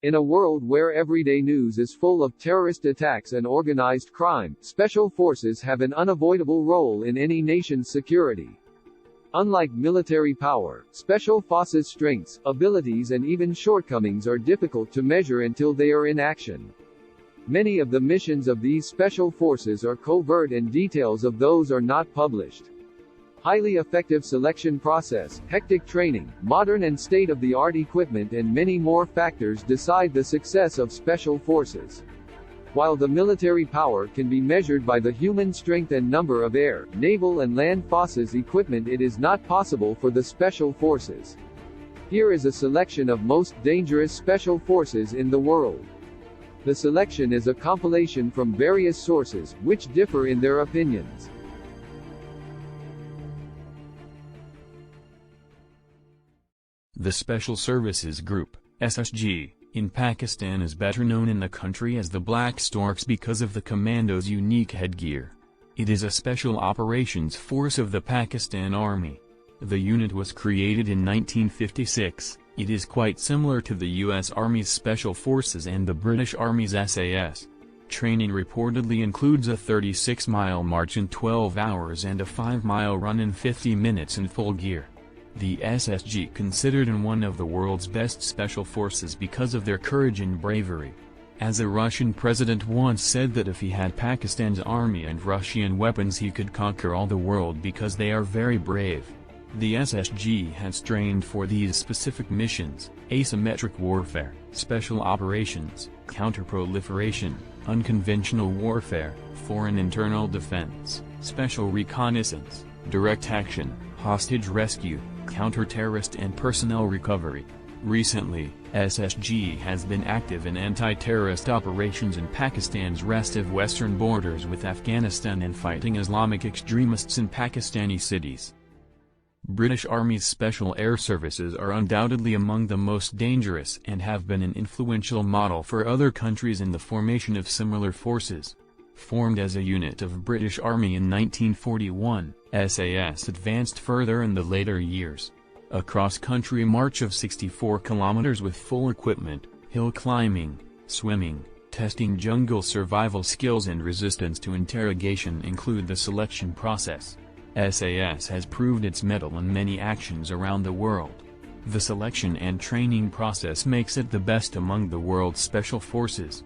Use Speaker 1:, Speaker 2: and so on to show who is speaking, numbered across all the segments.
Speaker 1: In a world where everyday news is full of terrorist attacks and organized crime, special forces have an unavoidable role in any nation's security. Unlike military power, special forces' strengths, abilities and even shortcomings are difficult to measure until they are in action. Many of the missions of these special forces are covert and details of those are not published. Highly effective selection process, hectic training, modern and state-of-the-art equipment and many more factors decide the success of special forces. While the military power can be measured by the human strength and number of air, naval and land forces equipment, it is not possible for the special forces. Here is a selection of most dangerous special forces in the world. The selection is a compilation from various sources, which differ in their opinions.
Speaker 2: The Special Services Group, SSG, in Pakistan is better known in the country as the Black Storks because of the commando's unique headgear. It is a special operations force of the Pakistan Army. The unit was created in 1956. It is quite similar to the U.S. Army's Special Forces and the British Army's SAS. Training reportedly includes a 36-mile march in 12 hours and a 5-mile run in 50 minutes in full gear. The SSG considered one of the world's best special forces because of their courage and bravery. As a Russian president once said that if he had Pakistan's army and Russian weapons he could conquer all the world because they are very brave. The SSG has trained for these specific missions: asymmetric warfare, special operations, counter-proliferation, unconventional warfare, foreign internal defense, special reconnaissance, direct action, hostage rescue, counter-terrorist and personnel recovery. Recently, SSG has been active in anti-terrorist operations in Pakistan's restive western borders with Afghanistan and fighting Islamic extremists in Pakistani cities. British Army's Special Air Services are undoubtedly among the most dangerous and have been an influential model for other countries in the formation of similar forces. Formed as a unit of British Army in 1941, SAS advanced further in the later years. A cross-country march of 64 kilometers with full equipment, hill climbing, swimming, testing jungle survival skills and resistance to interrogation include the selection process. SAS has proved its mettle in many actions around the world. The selection and training process makes it the best among the world's special forces.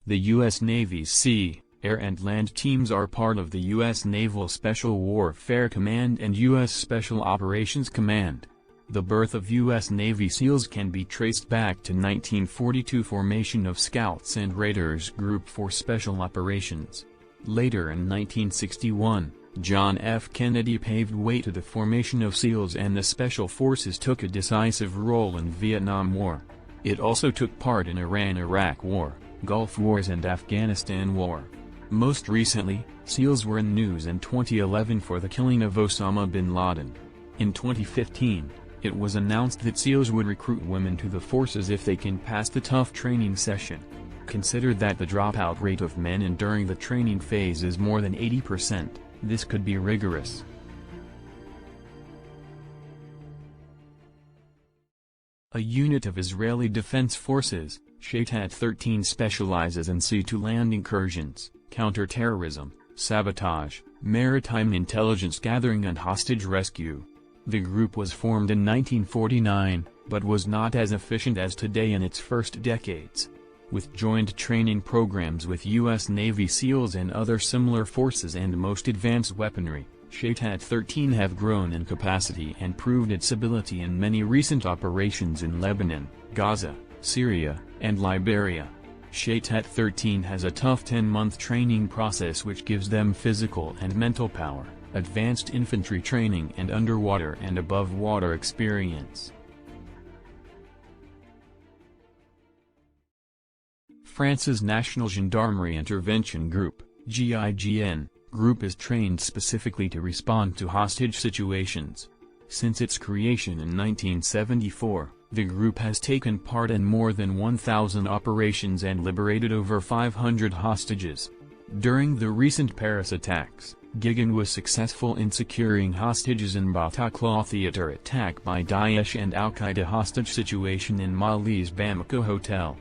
Speaker 2: The U.S. Navy's Sea, Air and Land teams are part of the U.S. Naval Special Warfare Command and U.S. Special Operations Command. The birth of U.S. Navy SEALs can be traced back to 1942 formation of Scouts and Raiders Group for Special Operations. Later in 1961, John F. Kennedy paved way to the formation of SEALs and the Special Forces took a decisive role in Vietnam War. It also took part in Iran-Iraq War, Gulf Wars and Afghanistan War. Most recently, SEALs were in news in 2011 for the killing of Osama bin Laden. In 2015, it was announced that SEALs would recruit women to the forces if they can pass the tough training session. Consider that the dropout rate of men during the training phase is more than 80%, this could be rigorous. A unit of Israeli Defense Forces, Shaitat 13 specializes in sea-to-land incursions, counter-terrorism, sabotage, maritime intelligence gathering and hostage rescue. The group was formed in 1949, but was not as efficient as today in its first decades. With joint training programs with U.S. Navy SEALs and other similar forces and most advanced weaponry, Shaitat 13 have grown in capacity and proved its ability in many recent operations in Lebanon, Gaza, Syria, and Liberia. Shaitat 13 has a tough 10-month training process which gives them physical and mental power, advanced infantry training and underwater and above-water experience. France's National Gendarmerie Intervention Group, GIGN, group is trained specifically to respond to hostage situations. Since its creation in 1974, the group has taken part in more than 1,000 operations and liberated over 500 hostages. During the recent Paris attacks, Gigan was successful in securing hostages in Bataclan theater attack by Daesh and Al-Qaeda hostage situation in Mali's Bamako hotel.